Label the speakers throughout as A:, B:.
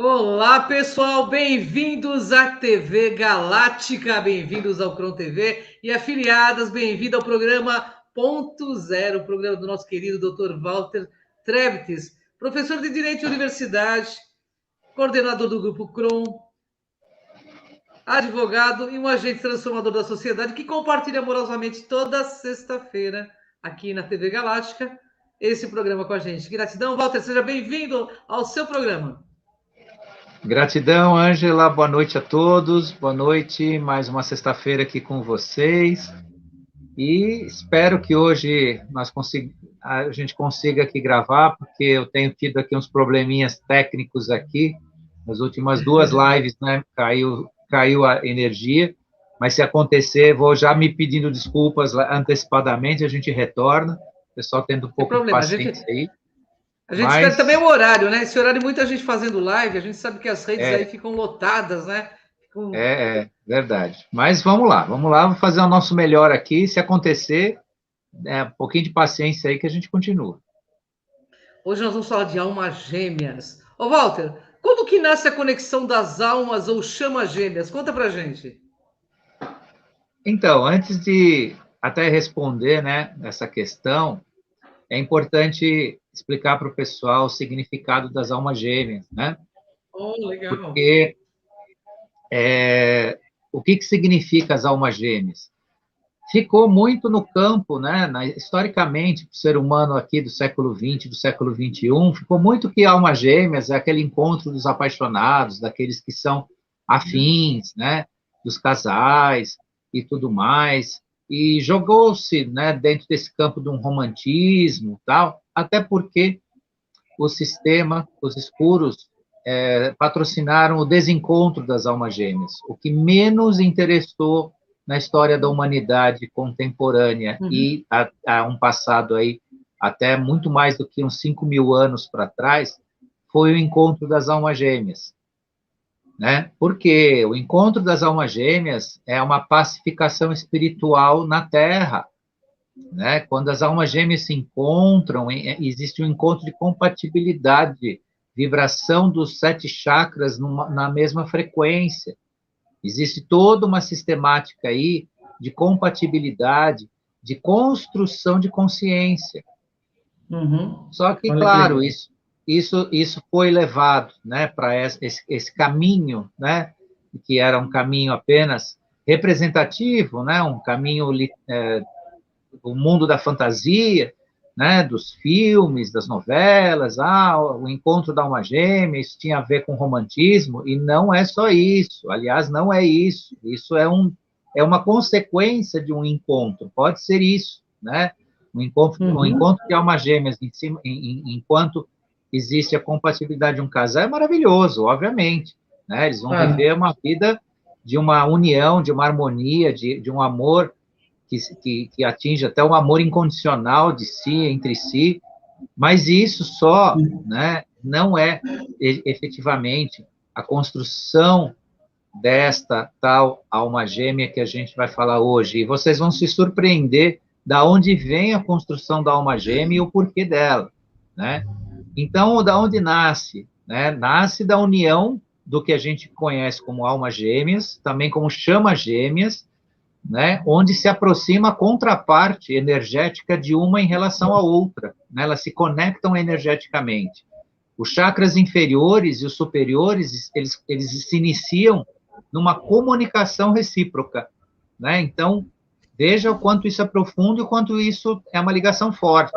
A: Olá, pessoal, bem-vindos à TV Galáctica, bem-vindos ao Cron TV e afiliadas, bem-vindo ao programa Ponto Zero, o programa do nosso querido Dr. Walter Trebtes, professor de Direito e Universidade, coordenador do Grupo Cron, advogado e um agente transformador da sociedade que compartilha amorosamente toda sexta-feira aqui na TV Galáctica esse programa com a gente. Gratidão, Walter, seja bem-vindo ao seu programa.
B: Gratidão, Ângela. Boa noite a todos. Boa noite. Mais uma sexta-feira aqui com vocês. E espero que hoje a gente consiga aqui gravar, porque eu tenho tido aqui uns probleminhas técnicos aqui. Nas últimas duas lives, né? Caiu a energia. Mas se acontecer, vou já me pedindo desculpas antecipadamente, a gente retorna. O pessoal tendo um pouco de paciência aí.
A: A gente espera também o horário, né? Esse horário, muita gente fazendo live, a gente sabe que as redes aí ficam lotadas, né?
B: Verdade. Mas vamos lá, vamos fazer o nosso melhor aqui. Se acontecer, um pouquinho de paciência aí que a gente continua.
A: Hoje nós vamos falar de almas gêmeas. Ô, Walter, quando que nasce a conexão das almas ou chamas gêmeas? Conta pra gente.
B: Então, antes de até responder, né, essa questão, é importante explicar para o pessoal o significado das almas gêmeas, né?
A: Oh, legal.
B: Porque o que significa as almas gêmeas? Ficou muito no campo, né? Historicamente, o ser humano aqui do século XX, do século XXI, ficou muito que almas gêmeas é aquele encontro dos apaixonados, daqueles que são afins, né? Dos casais e tudo mais. E jogou-se, né, dentro desse campo de um romantismo, tal, até porque o sistema, os escuros, patrocinaram o desencontro das almas gêmeas, o que menos interessou na história da humanidade contemporânea e há um passado aí, até muito mais do que uns 5.000 anos para trás, foi o encontro das almas gêmeas. Né? Porque o encontro das almas gêmeas é uma pacificação espiritual na Terra. Né? Quando as almas gêmeas se encontram, existe um encontro de compatibilidade, vibração dos 7 chakras na mesma frequência. Existe toda uma sistemática aí de compatibilidade, de construção de consciência. Só que, claro, isso foi levado, né, para esse caminho, né, que era um caminho apenas representativo, né, um caminho do mundo da fantasia, né, dos filmes, das novelas, o encontro da alma gêmea, isso tinha a ver com romantismo, e não é só isso, aliás, não é isso, isso é uma consequência de um encontro, pode ser isso, né, um encontro de almas gêmeas, enquanto existe a compatibilidade de um casal, é maravilhoso, obviamente, né, eles vão viver uma vida de uma união, de uma harmonia, de um amor que atinge até um amor incondicional de si, entre si, mas isso só, né, não é efetivamente a construção desta tal alma gêmea que a gente vai falar hoje. E vocês vão se surpreender da onde vem a construção da alma gêmea e o porquê dela, né? Então, da onde nasce? Né? Nasce da união do que a gente conhece como almas gêmeas, também como chamas gêmeas, né, onde se aproxima a contraparte energética de uma em relação à outra, né, elas se conectam energeticamente. Os chakras inferiores e os superiores, eles se iniciam numa comunicação recíproca, né? Então, veja o quanto isso é profundo e o quanto isso é uma ligação forte.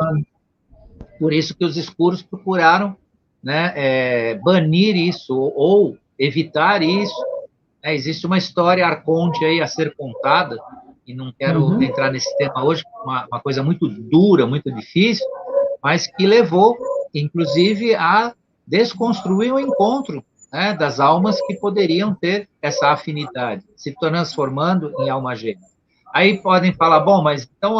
B: Por isso que os escuros procuraram, né, banir isso ou evitar isso. Existe uma história arconte aí a ser contada, e não quero entrar nesse tema hoje, uma coisa muito dura, muito difícil, mas que levou, inclusive, a desconstruir o encontro, né, das almas que poderiam ter essa afinidade, se transformando em alma gêmea. Aí podem falar, bom, mas então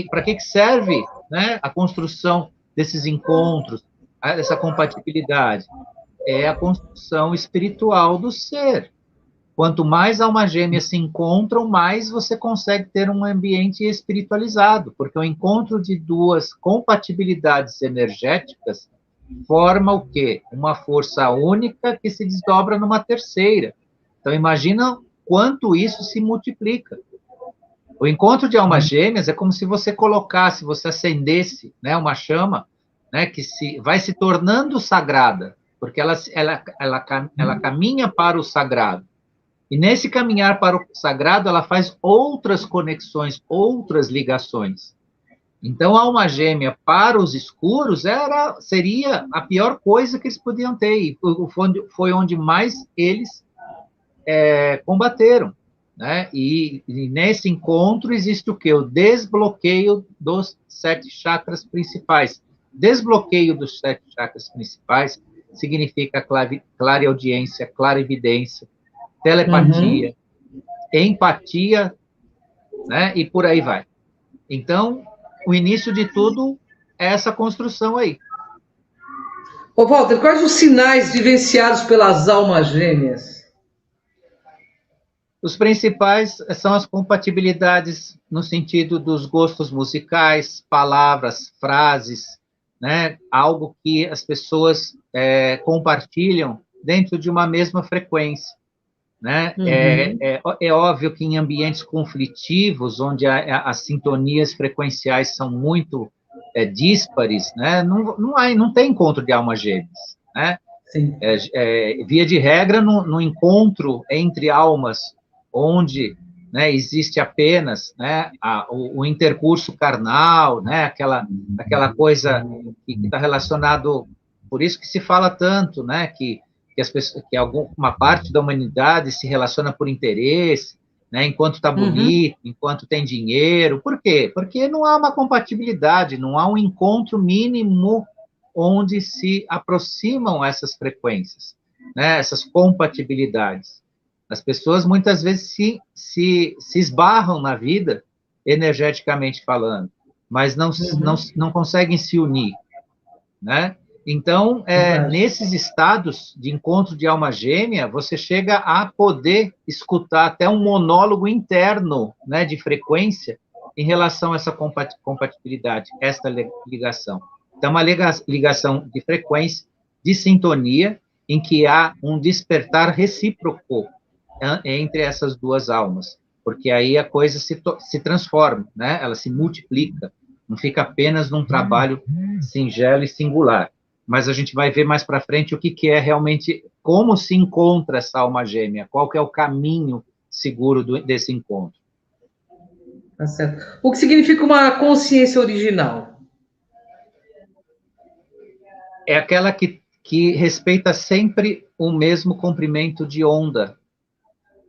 B: para que serve, né, a construção desses encontros, essa compatibilidade? É a construção espiritual do ser. Quanto mais almas gêmeas se encontram, mais você consegue ter um ambiente espiritualizado, porque o encontro de duas compatibilidades energéticas forma o quê? Uma força única que se desdobra numa terceira. Então, imagina quanto isso se multiplica. O encontro de almas gêmeas é como se você colocasse, você acendesse, né, uma chama, né, que vai se tornando sagrada, porque ela caminha para o sagrado. E nesse caminhar para o sagrado, ela faz outras conexões, outras ligações. Então, a alma gêmea para os escuros seria a pior coisa que eles podiam ter, e foi onde mais eles combateram. Né? E nesse encontro existe o quê? O desbloqueio dos 7 chakras principais. Desbloqueio dos 7 chakras principais significa clareaudiência, clarividência, telepatia, empatia, né? E por aí vai. Então, o início de tudo é essa construção aí.
A: Ô, Walter, quais os sinais vivenciados pelas almas gêmeas?
B: Os principais são as compatibilidades no sentido dos gostos musicais, palavras, frases, né? Algo que as pessoas compartilham dentro de uma mesma frequência. Né? É óbvio que em ambientes conflitivos, onde as sintonias frequenciais são muito díspares, né? Não tem encontro de almas gêmeas. Né?
A: Sim.
B: Via de regra, no encontro entre almas, onde, né, existe apenas, né, o intercurso carnal, né, aquela coisa que está relacionado, por isso que se fala tanto, né, que uma parte da humanidade se relaciona por interesse, né, enquanto está bonito, enquanto tem dinheiro. Por quê? Porque não há uma compatibilidade, não há um encontro mínimo onde se aproximam essas frequências, né, essas compatibilidades. As pessoas, muitas vezes, se esbarram na vida, energeticamente falando, mas não conseguem se unir, né? Então, nesses estados de encontro de alma gêmea, você chega a poder escutar até um monólogo interno, né, de frequência em relação a essa compatibilidade, esta ligação. Então, uma ligação de frequência, de sintonia, em que há um despertar recíproco entre essas duas almas, porque aí a coisa se transforma, né? Ela se multiplica, não fica apenas num trabalho singelo e singular. Mas a gente vai ver mais para frente o que é realmente, como se encontra essa alma gêmea, qual que é o caminho seguro desse encontro.
A: Tá certo. O que significa uma consciência original?
B: É aquela que respeita sempre o mesmo comprimento de onda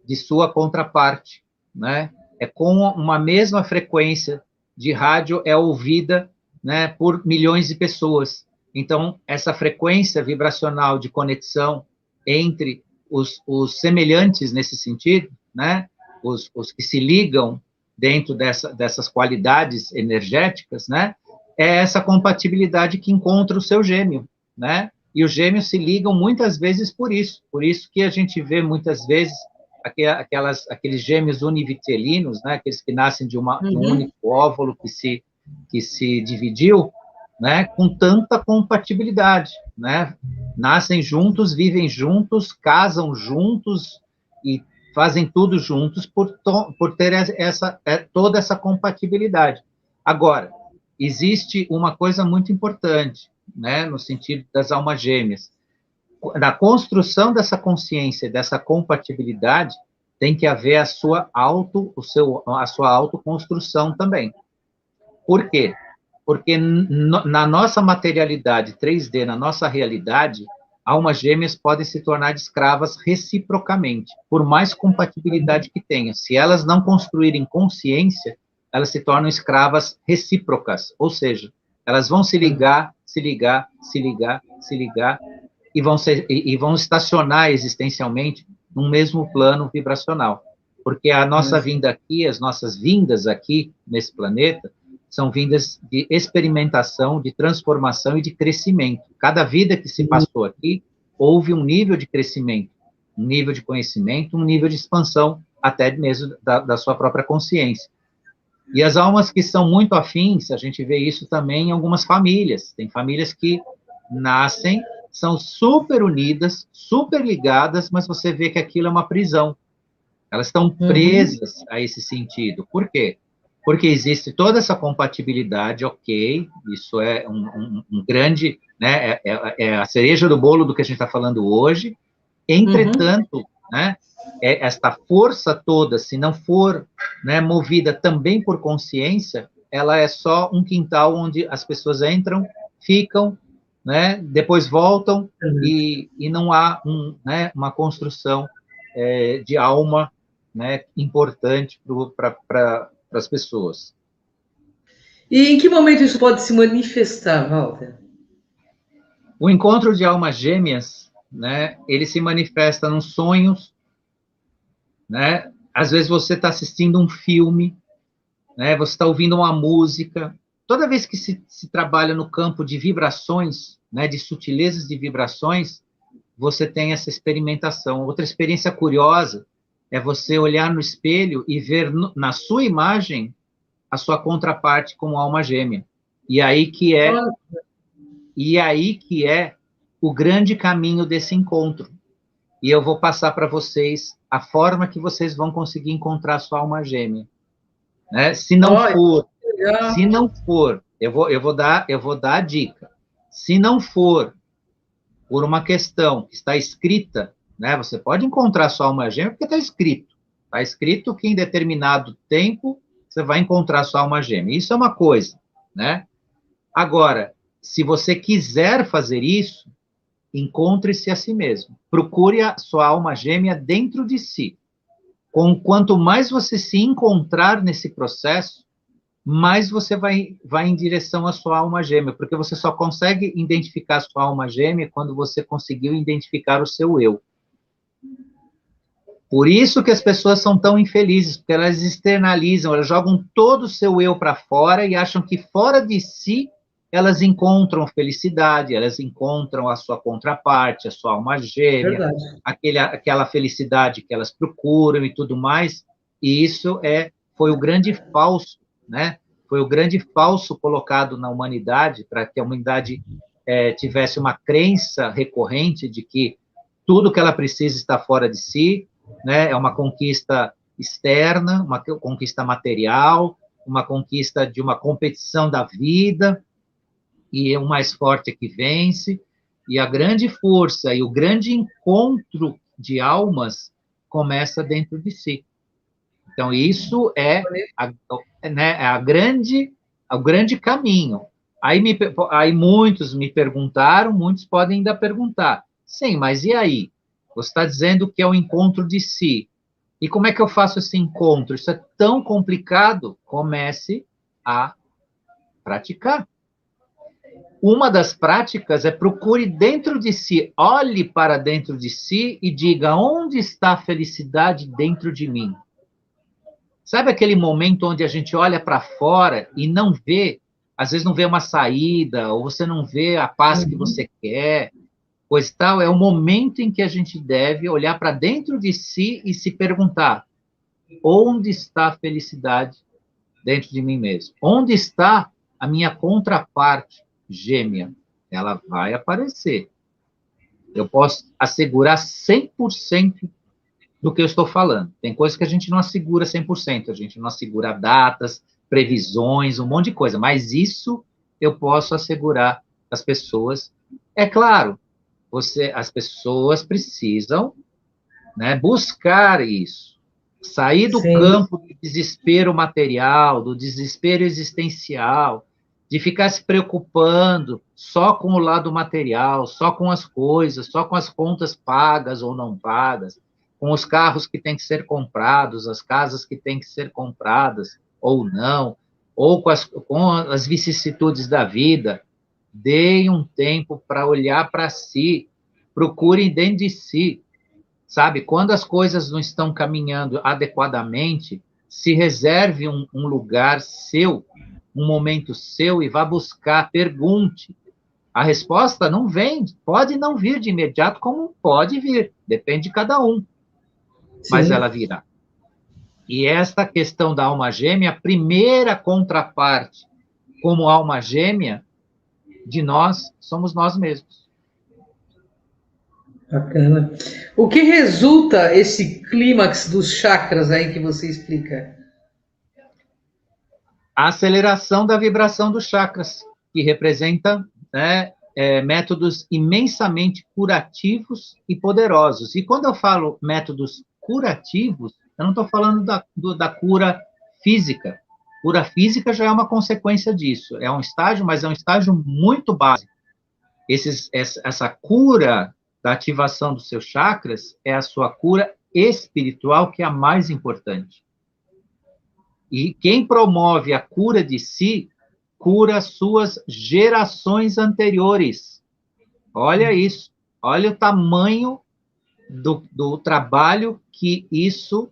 B: de sua contraparte, né? É com uma mesma frequência de rádio é ouvida, né, por milhões de pessoas. Então, essa frequência vibracional de conexão entre os semelhantes nesse sentido, né, os que se ligam dentro dessas qualidades energéticas, né, é essa compatibilidade que encontra o seu gêmeo, né? E os gêmeos se ligam muitas vezes por isso que a gente vê muitas vezes aqueles gêmeos univitelinos, né, aqueles que nascem de um único óvulo que se dividiu, né, com tanta compatibilidade, né? Nascem juntos, vivem juntos, casam juntos e fazem tudo juntos por ter toda essa compatibilidade. Agora, existe uma coisa muito importante, né, no sentido das almas gêmeas. Na construção dessa consciência, dessa compatibilidade, tem que haver a sua autoconstrução também. Por quê? Porque na nossa materialidade 3D, na nossa realidade, almas gêmeas podem se tornar escravas reciprocamente, por mais compatibilidade que tenham. Se elas não construírem consciência, elas se tornam escravas recíprocas, ou seja, elas vão se ligar, e vão estacionar existencialmente no mesmo plano vibracional. Porque a nossa vinda aqui, as nossas vindas aqui nesse planeta, são vindas de experimentação, de transformação e de crescimento. Cada vida que se passou aqui, houve um nível de crescimento, um nível de conhecimento, um nível de expansão, até mesmo da sua própria consciência. E as almas que são muito afins, a gente vê isso também em algumas famílias. Tem famílias que nascem, são super unidas, super ligadas, mas você vê que aquilo é uma prisão. Elas estão presas a esse sentido. Por quê? Porque existe toda essa compatibilidade, ok, isso é um grande, né, é a cereja do bolo do que a gente está falando hoje. Entretanto, né, esta força toda, se não for, né, movida também por consciência, ela é só um quintal onde as pessoas entram, ficam, né, depois voltam, e não há né, uma construção de alma, né, importante para as pessoas.
A: E em que momento isso pode se manifestar, Walter?
B: O encontro de almas gêmeas, né, ele se manifesta nos sonhos, né? Às vezes você está assistindo um filme, né? Você está ouvindo uma música. Toda vez que se trabalha no campo de vibrações, né, de sutilezas de vibrações, você tem essa experimentação. Outra experiência curiosa é você olhar no espelho e ver na sua imagem a sua contraparte como alma gêmea. E aí que é o grande caminho desse encontro. E eu vou passar para vocês a forma que vocês vão conseguir encontrar a sua alma gêmea. Né? Se não for, eu vou dar a dica. Se não for por uma questão que está escrita, né? Você pode encontrar a sua alma gêmea porque está escrito. Está escrito que em determinado tempo você vai encontrar a sua alma gêmea. Isso é uma coisa, né? Agora, se você quiser fazer isso, encontre-se a si mesmo. Procure a sua alma gêmea dentro de si. Quanto mais você se encontrar nesse processo, mais você vai em direção à sua alma gêmea, porque você só consegue identificar a sua alma gêmea quando você conseguiu identificar o seu eu. Por isso que as pessoas são tão infelizes, porque elas externalizam, elas jogam todo o seu eu para fora e acham que fora de si elas encontram felicidade, elas encontram a sua contraparte, a sua alma gêmea, aquela felicidade que elas procuram e tudo mais. E isso foi o grande falso, né? Foi o grande falso colocado na humanidade para que a humanidade tivesse uma crença recorrente de que tudo que ela precisa está fora de si, né? É uma conquista externa, uma conquista material, uma conquista de uma competição da vida, e o mais forte é que vence, e a grande força e o grande encontro de almas começa dentro de si. Então, isso é o grande caminho. Aí muitos me perguntaram, muitos podem ainda perguntar, sim, mas e aí? Você está dizendo que é o encontro de si. E como é que eu faço esse encontro? Isso é tão complicado. Comece a praticar. Uma das práticas é procure dentro de si, olhe para dentro de si e diga, onde está a felicidade dentro de mim? Sabe aquele momento onde a gente olha para fora e não vê, às vezes não vê uma saída, ou você não vê a paz que você quer, pois tal, é o momento em que a gente deve olhar para dentro de si e se perguntar, onde está a felicidade dentro de mim mesmo? Onde está a minha contraparte gêmea? Ela vai aparecer. Eu posso assegurar 100% do que eu estou falando. Tem coisas que a gente não assegura 100%, a gente não assegura datas, previsões, um monte de coisa, mas isso eu posso assegurar às pessoas. É claro, as pessoas precisam, né, buscar isso, sair do campo do desespero material, do desespero existencial, de ficar se preocupando só com o lado material, só com as coisas, só com as contas pagas ou não pagas, com os carros que têm que ser comprados, as casas que têm que ser compradas ou não, ou com as vicissitudes da vida. Deem um tempo para olhar para si, procurem dentro de si, sabe? Quando as coisas não estão caminhando adequadamente, se reserve um lugar seu, um momento seu e vá buscar, pergunte. A resposta não vem, pode não vir de imediato, como pode vir, depende de cada um, mas ela virá. E esta questão da alma gêmea, a primeira contraparte como alma gêmea, de nós somos nós mesmos.
A: Bacana. O que resulta esse clímax dos chakras aí que você explica?
B: A aceleração da vibração dos chakras, que representa, né, métodos imensamente curativos e poderosos. E quando eu falo métodos curativos, eu não estou falando da cura física. Cura física já é uma consequência disso. É um estágio, mas é um estágio muito básico. Essa cura da ativação dos seus chakras é a sua cura espiritual, que é a mais importante. E quem promove a cura de si, cura suas gerações anteriores. Olha isso. Olha o tamanho do trabalho que isso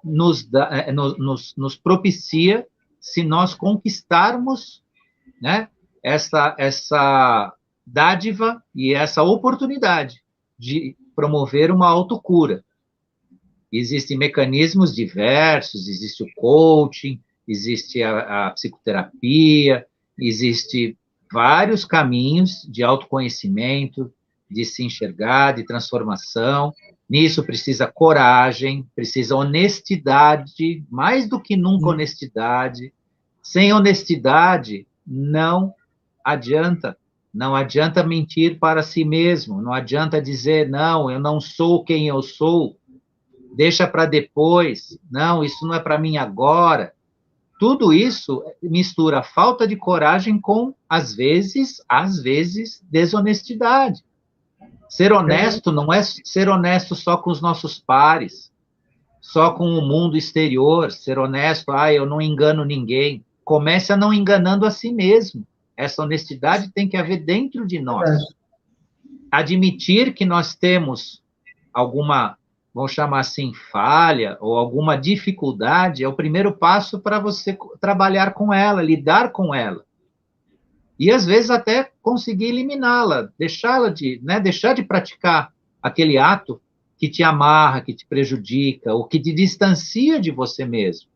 B: nos propicia se nós conquistarmos, né, essa dádiva e essa oportunidade de promover uma autocura. Existem mecanismos diversos, existe o coaching, existe a psicoterapia, existe vários caminhos de autoconhecimento, de se enxergar, de transformação. Nisso precisa coragem, precisa honestidade, mais do que nunca honestidade. Sem honestidade, não adianta. Não adianta mentir para si mesmo, não adianta dizer, não, eu não sou quem eu sou, deixa para depois, não, isso não é para mim agora. Tudo isso mistura falta de coragem com, às vezes, desonestidade. Ser honesto não é ser honesto só com os nossos pares, só com o mundo exterior, ser honesto, eu não engano ninguém. Comece a não enganando a si mesmo. Essa honestidade tem que haver dentro de nós. Admitir que nós temos alguma, vamos chamar assim, falha ou alguma dificuldade é o primeiro passo para você trabalhar com ela, lidar com ela. E, às vezes, até conseguir eliminá-la, deixar de praticar aquele ato que te amarra, que te prejudica, ou que te distancia de você mesmo.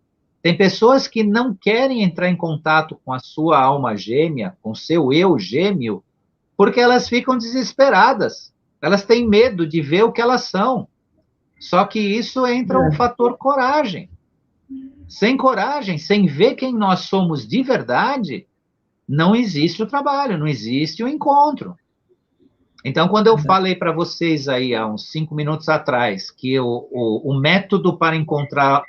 B: Tem pessoas que não querem entrar em contato com a sua alma gêmea, com o seu eu gêmeo, porque elas ficam desesperadas. Elas têm medo de ver o que elas são. Só que isso entra um fator coragem. Sem coragem, sem ver quem nós somos de verdade, não existe o trabalho, não existe o encontro. Então, quando eu falei para vocês aí, há uns 5 minutos atrás, que o método para encontrar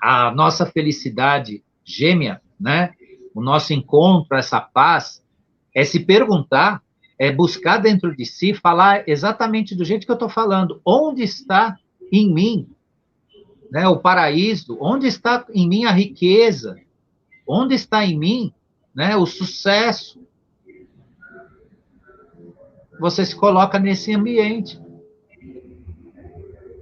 B: a nossa felicidade gêmea, né, o nosso encontro, essa paz, é se perguntar, é buscar dentro de si, falar exatamente do jeito que eu estou falando. Onde está em mim, né, o paraíso? Onde está em mim a riqueza? Onde está em mim, né, o sucesso? Você se coloca nesse ambiente.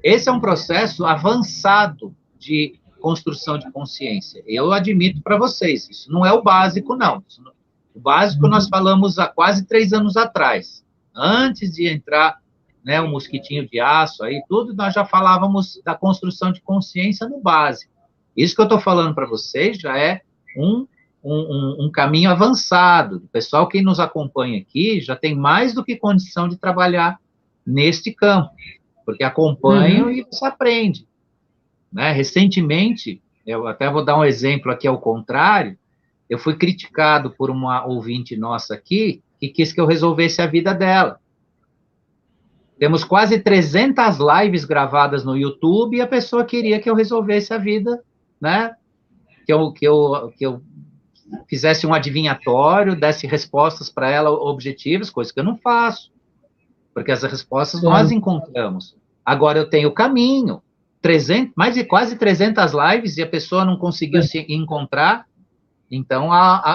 B: Esse é um processo avançado de construção de consciência. Eu admito para vocês, isso não é o básico, não. O básico nós falamos há quase 3 anos atrás. Antes de entrar, né, o mosquitinho de aço, aí tudo, nós já falávamos da construção de consciência no básico. Isso que eu estou falando para vocês já é um caminho avançado. O pessoal que nos acompanha aqui já tem mais do que condição de trabalhar neste campo, porque acompanham e se aprende. Né? Recentemente, eu até vou dar um exemplo aqui ao contrário, eu fui criticado por uma ouvinte nossa aqui, que quis que eu resolvesse a vida dela. Temos quase 300 lives gravadas no YouTube e a pessoa queria que eu resolvesse a vida, né? Que eu fizesse um adivinhatório, desse respostas para ela objetivas, coisa que eu não faço, porque as respostas nós encontramos. Agora eu tenho o caminho, mais de quase 300 lives e a pessoa não conseguiu se encontrar, então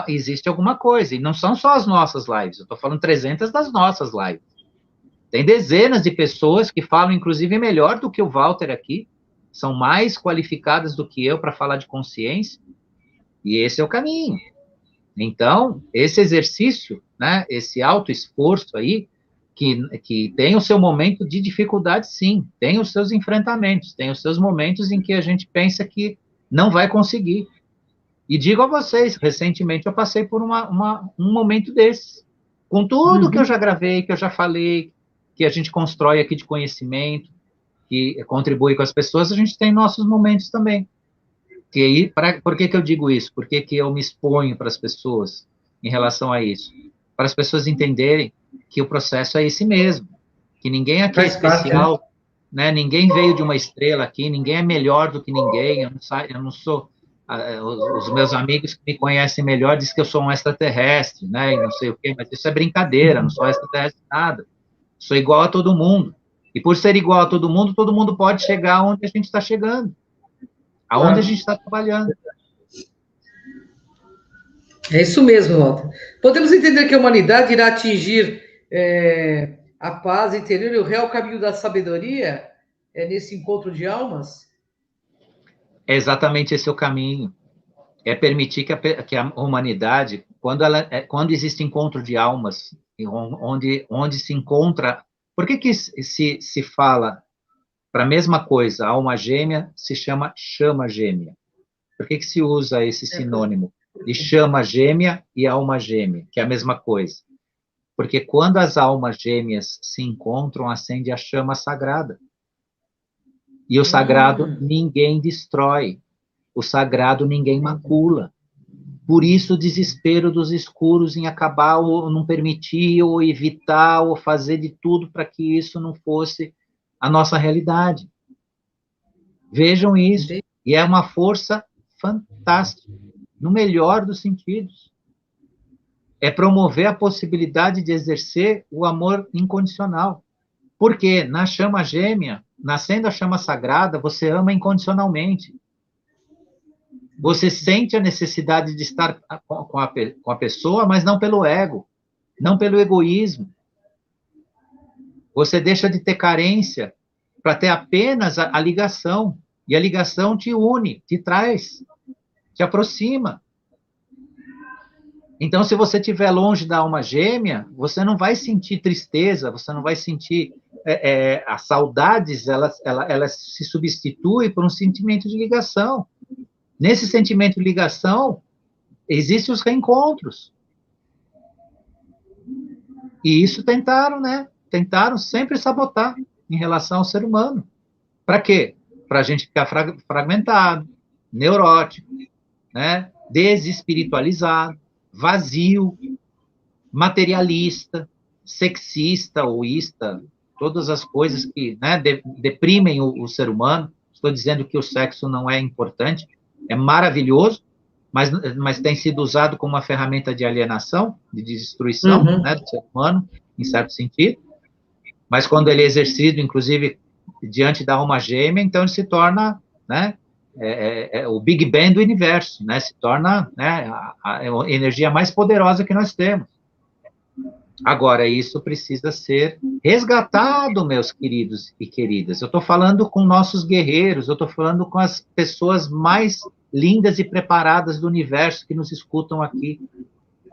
B: existe alguma coisa. E não são só as nossas lives, eu estou falando 300 das nossas lives. Tem dezenas de pessoas que falam, inclusive, melhor do que o Walter aqui, são mais qualificadas do que eu para falar de consciência, e esse é o caminho. Então, esse exercício, né, esse autoesforço aí, que tem o seu momento de dificuldade, sim, tem os seus enfrentamentos, tem os seus momentos em que a gente pensa que não vai conseguir. E digo a vocês, recentemente eu passei por um momento desses. Com tudo que eu já gravei, que eu já falei, que a gente constrói aqui de conhecimento, que contribui com as pessoas, a gente tem nossos momentos também. Por que eu digo isso? Por que eu me exponho para as pessoas em relação a isso? Para as pessoas entenderem que o processo é esse mesmo, que ninguém aqui é especial, né? Ninguém veio de uma estrela aqui, ninguém é melhor do que ninguém, eu não sou... Os meus amigos que me conhecem melhor dizem que eu sou um extraterrestre, né? E não sei o quê, mas isso é brincadeira, não sou extraterrestre nada. Sou igual a todo mundo. E por ser igual a todo mundo pode chegar onde a gente está chegando. Aonde a gente está trabalhando.
A: É isso mesmo, Walter. Podemos entender que a humanidade irá atingir a paz interior e o real caminho da sabedoria nesse encontro de almas?
B: É exatamente esse o caminho. É permitir que a humanidade, quando existe encontro de almas, onde se encontra... Por que se fala para a mesma coisa, alma gêmea se chama gêmea? Por que se usa esse sinônimo de chama gêmea e alma gêmea, que é a mesma coisa? Porque quando as almas gêmeas se encontram, acende a chama sagrada. E o sagrado ninguém destrói. O sagrado ninguém macula. Por isso o desespero dos escuros em acabar ou não permitir, ou evitar, ou fazer de tudo para que isso não fosse a nossa realidade. Vejam isso. E é uma força fantástica, no melhor dos sentidos. É promover a possibilidade de exercer o amor incondicional. Porque na chama gêmea, nascendo a chama sagrada, você ama incondicionalmente. Você sente a necessidade de estar com a pessoa, mas não pelo ego, não pelo egoísmo. Você deixa de ter carência para ter apenas a ligação. E a ligação te une, te traz, te aproxima. Então, se você estiver longe da alma gêmea, você não vai sentir tristeza, você não vai sentir... as saudades, elas se substituem por um sentimento de ligação. Nesse sentimento de ligação, existem os reencontros. E isso tentaram, né? Tentaram sempre sabotar em relação ao ser humano. Para quê? Para a gente ficar fragmentado, neurótico, né? Desespiritualizado, vazio, materialista, sexista ou ista, todas as coisas que, né, deprimem o ser humano. Estou dizendo que o sexo não é importante, é maravilhoso, mas tem sido usado como uma ferramenta de alienação, de destruição, né, do ser humano, em certo sentido. Mas quando ele é exercido, inclusive, diante da alma gêmea, então ele se torna, né, o Big Bang do universo, né, se torna, né, a energia mais poderosa que nós temos. Agora, isso precisa ser resgatado, meus queridos e queridas. Eu estou falando com nossos guerreiros, eu estou falando com as pessoas mais lindas e preparadas do universo que nos escutam aqui.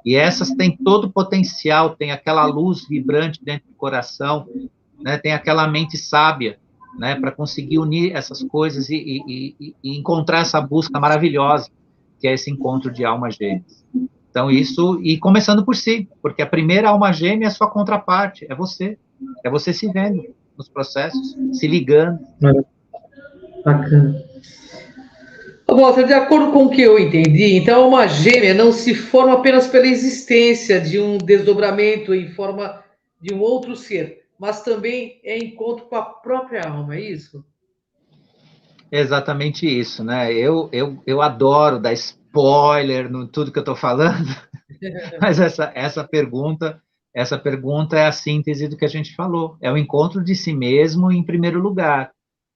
B: E essas têm todo o potencial, tem aquela luz vibrante dentro do coração, né, tem aquela mente sábia, né, para conseguir unir essas coisas e encontrar essa busca maravilhosa, que é esse encontro de almas gêmeas. Então, isso, e começando por si, porque a primeira alma gêmea é a sua contraparte, é você se vendo nos processos, se ligando.
A: Bacana. Walter, de acordo com o que eu entendi, então a alma gêmea não se forma apenas pela existência de um desdobramento em forma de um outro ser, mas também é encontro com a própria alma, é isso?
B: É exatamente isso, né? Eu adoro dar spoiler no tudo que eu estou falando, mas essa pergunta é a síntese do que a gente falou. É o encontro de si mesmo em primeiro lugar.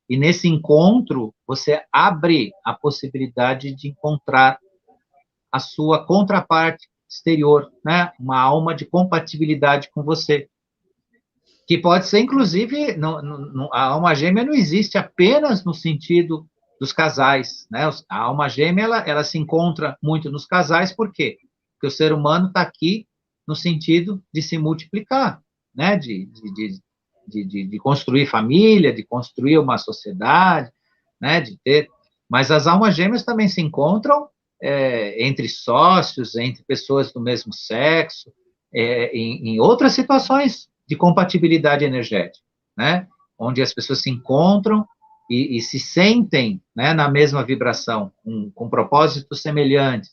B: E nesse encontro, você abre a possibilidade de encontrar a sua contraparte exterior, né? Uma alma de compatibilidade com você. Que pode ser, inclusive, a alma gêmea não existe apenas no sentido dos casais, né? A alma gêmea, ela se encontra muito nos casais, por quê? Porque o ser humano está aqui no sentido de se multiplicar, né? De construir família, de construir uma sociedade, né? De ter... Mas as almas gêmeas também se encontram entre sócios, entre pessoas do mesmo sexo, em outras situações de compatibilidade energética, né? Onde as pessoas se encontram e se sentem, né, na mesma vibração, com propósitos semelhantes,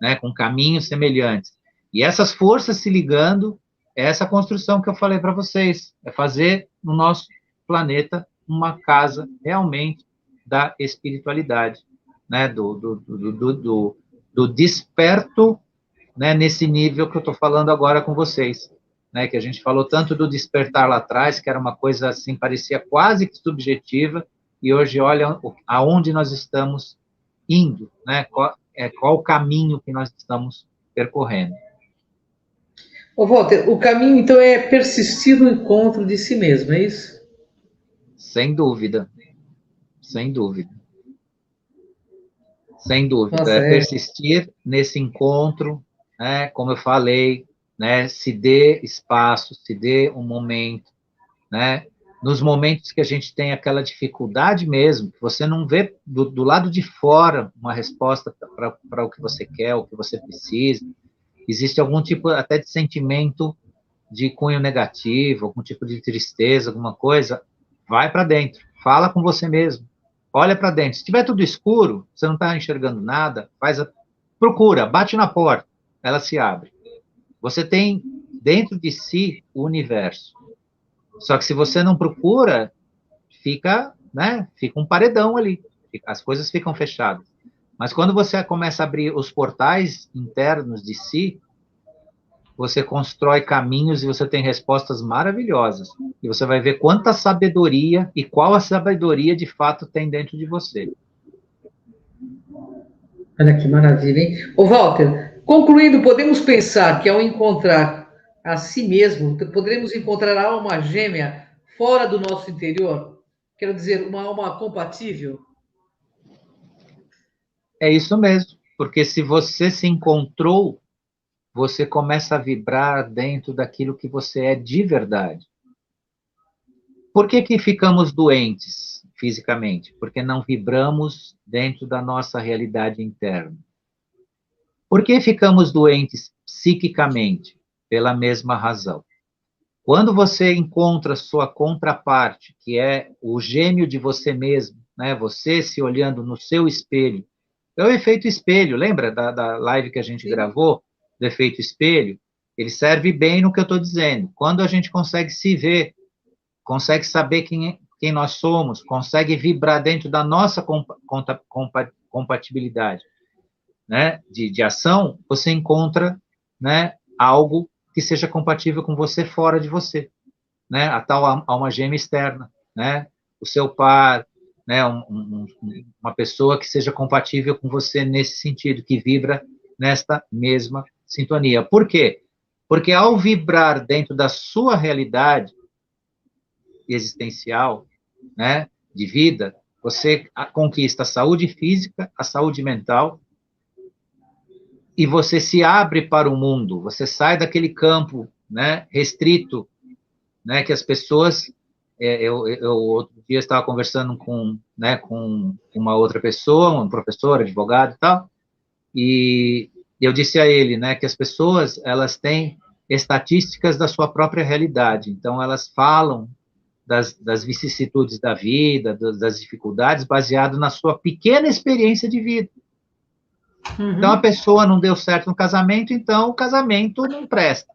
B: né, com caminhos semelhantes. E essas forças se ligando, é essa construção que eu falei para vocês, é fazer no nosso planeta uma casa realmente da espiritualidade, né, do desperto, né, nesse nível que eu estou falando agora com vocês, né, que a gente falou tanto do despertar lá atrás, que era uma coisa assim, parecia quase que subjetiva, e hoje olha aonde nós estamos indo, né, qual o caminho que nós estamos percorrendo.
A: Ô, Walter, o caminho, então, é persistir no encontro de si mesmo, é isso?
B: Sem dúvida, sem dúvida. Sem dúvida,
A: Nossa,
B: é persistir nesse encontro, né, como eu falei, né, se dê espaço, se dê um momento, né, nos momentos que a gente tem aquela dificuldade mesmo, que você não vê do lado de fora uma resposta para o que você quer, o que você precisa, existe algum tipo até de sentimento de cunho negativo, algum tipo de tristeza, alguma coisa, vai para dentro, fala com você mesmo, olha para dentro. Se tiver tudo escuro, você não está enxergando nada, procura, bate na porta, ela se abre. Você tem dentro de si o universo. Só que se você não procura, fica, né, fica um paredão ali, as coisas ficam fechadas. Mas quando você começa a abrir os portais internos de si, você constrói caminhos e você tem respostas maravilhosas. E você vai ver quanta sabedoria e qual a sabedoria de fato tem dentro de você.
A: olha que maravilha, hein? Ô, Walter, concluindo, podemos pensar que ao encontrar a si mesmo, poderemos encontrar a alma gêmea fora do nosso interior? Quero dizer, uma alma compatível?
B: É isso mesmo, porque se você se encontrou, você começa a vibrar dentro daquilo que você é de verdade. Por que que ficamos doentes fisicamente? Porque não vibramos dentro da nossa realidade interna. Por que ficamos doentes psiquicamente? Pela mesma razão. Quando você encontra sua contraparte, que é o gêmeo de você mesmo, né? Você se olhando no seu espelho, é o efeito espelho, lembra da live que a gente gravou, do efeito espelho? Ele serve bem no que eu estou dizendo. Quando a gente consegue se ver, consegue saber quem nós somos, consegue vibrar dentro da nossa compatibilidade, né, de ação, você encontra, né, algo que seja compatível com você fora de você, né, a tal alma gêmea externa, né, o seu par, né, uma pessoa que seja compatível com você nesse sentido, que vibra nesta mesma sintonia. Por quê? Porque ao vibrar dentro da sua realidade existencial, né, de vida, você conquista a saúde física, a saúde mental, e você se abre para o mundo, você sai daquele campo, né, restrito, né, que as pessoas... eu outro dia estava conversando né, com uma outra pessoa, um professor, advogado e tal, e eu disse a ele, né, que as pessoas, elas têm estatísticas da sua própria realidade, então elas falam das vicissitudes da vida, das dificuldades, baseado na sua pequena experiência de vida. Então, a pessoa não deu certo no casamento, então o casamento não presta.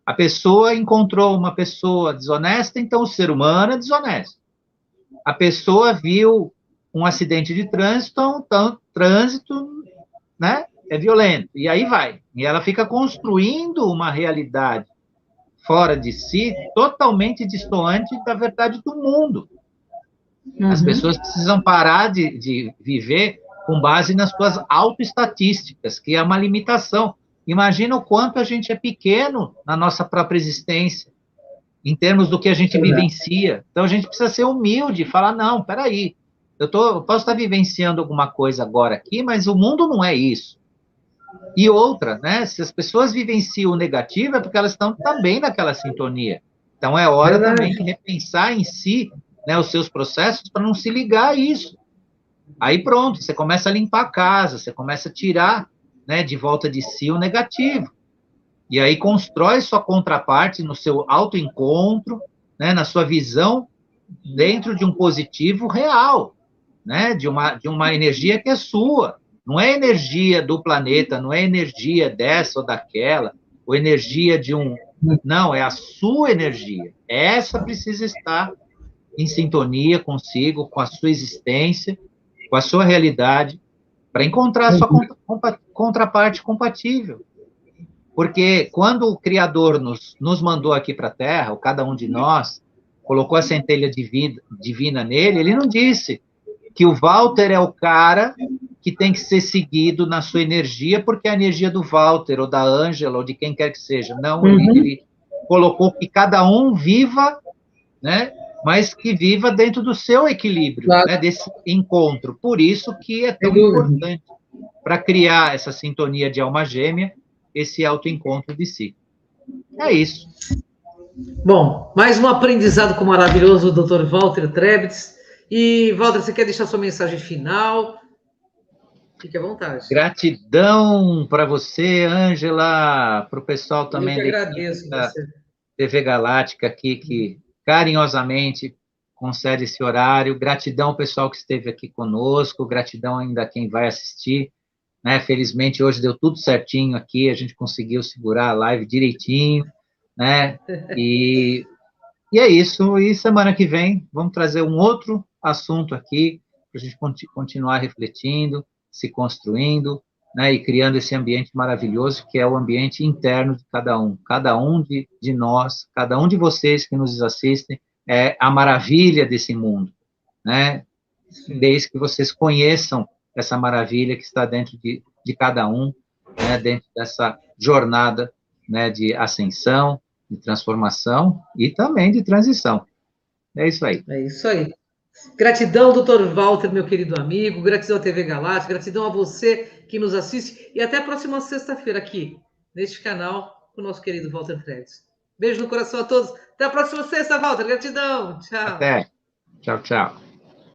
B: A pessoa encontrou uma pessoa desonesta, então o ser humano é desonesto. A pessoa viu um acidente de trânsito, então trânsito, né, é violento. E aí vai. E ela fica construindo uma realidade fora de si, totalmente distoante da verdade do mundo. As pessoas precisam parar de viver com base nas suas autoestatísticas, que é uma limitação. Imagina o quanto a gente é pequeno na nossa própria existência, em termos do que a gente vivencia. Então, a gente precisa ser humilde e falar, não, peraí, eu posso estar vivenciando alguma coisa agora aqui, mas o mundo não é isso. E outra, né, se as pessoas vivenciam o negativo, é porque elas estão também naquela sintonia. Então, é hora também de repensar em si, né, os seus processos para não se ligar a isso. Aí pronto, você começa a limpar a casa, você começa a tirar, né, de volta de si o negativo. E aí constrói sua contraparte no seu autoencontro, né, na sua visão, dentro de um positivo real, né, de uma energia que é sua. Não é energia do planeta, não é energia dessa ou daquela, ou energia de um... Não, é a sua energia. Essa precisa estar em sintonia consigo, com a sua existência, com a sua realidade, para encontrar a sua contraparte compatível. Porque quando o Criador nos mandou aqui para a Terra, ou cada um de nós, colocou a centelha divina nele, ele não disse que o Walter é o cara que tem que ser seguido na sua energia, porque é a energia do Walter, ou da Ângela, ou de quem quer que seja. Não, ele colocou que cada um viva, né, mas que viva dentro do seu equilíbrio, claro, né, desse encontro. Por isso que é tão importante para criar essa sintonia de alma gêmea, esse autoencontro de si. É isso.
A: Bom, mais um aprendizado com o maravilhoso Dr. Walter Trebitz. E, Walter, você quer deixar sua mensagem final? Fique à vontade.
B: Gratidão para você, Ângela, para o pessoal também
A: Eu que agradeço
B: da TV Galáctica aqui, que carinhosamente concede esse horário. Gratidão ao pessoal que esteve aqui conosco, gratidão ainda a quem vai assistir. Né? Felizmente, hoje deu tudo certinho aqui, a gente conseguiu segurar a live direitinho, né? E é isso. E semana que vem vamos trazer um outro assunto aqui, para a gente continuar refletindo, se construindo, né? E criando esse ambiente maravilhoso, que é o ambiente interno de cada um. Cada um de nós, cada um de vocês que nos assistem, é a maravilha desse mundo, né? Desde que vocês conheçam essa maravilha que está dentro de cada um, né, dentro dessa jornada, né, de ascensão, de transformação e também de transição. É isso aí.
A: É isso aí. Gratidão, Dr. Walter, meu querido amigo, gratidão à TV Galáctica, gratidão a você que nos assiste e até a próxima sexta-feira aqui, neste canal, com o nosso querido Walter Trebitz. Beijo no coração a todos. Até a próxima sexta, Walter. Gratidão. Tchau.
B: Até. Tchau, tchau.